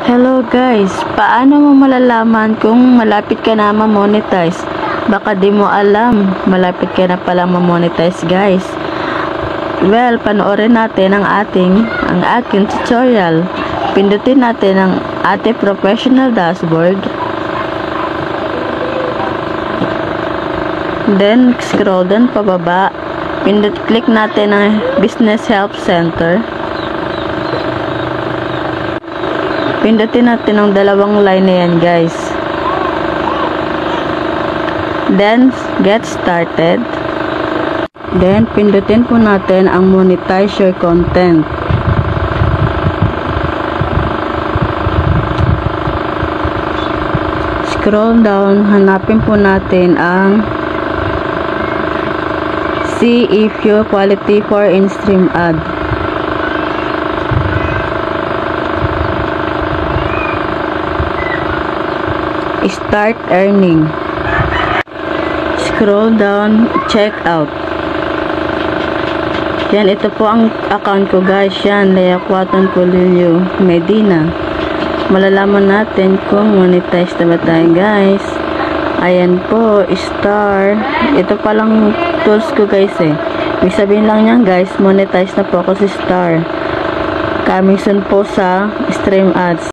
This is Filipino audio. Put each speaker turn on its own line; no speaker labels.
Hello guys, paano mo malalaman kung malapit ka na ma-monetize? Baka di mo alam, malapit ka na pala ma-monetize guys. Well, panoorin natin ang aking tutorial. Pindutin natin ang ating professional dashboard. Then, scroll down pababa. Click natin ang Business Help Center. Pindutin natin ang dalawang line na yan guys. Then, get started. Then, pindutin po natin ang monetize your content. Scroll down, hanapin po natin ang see if you quality for in-stream ad. Start earning. Scroll down, check out. Yan, ito po ang account ko guys. Yan, Lea Quatan Polillo Medina. Malalaman natin kung monetize na ba tayo guys. Ayan po, star. Ito palang tools ko guys eh. Ibig sabihin lang yan guys, monetize na po ako si star. Coming soon po sa stream ads.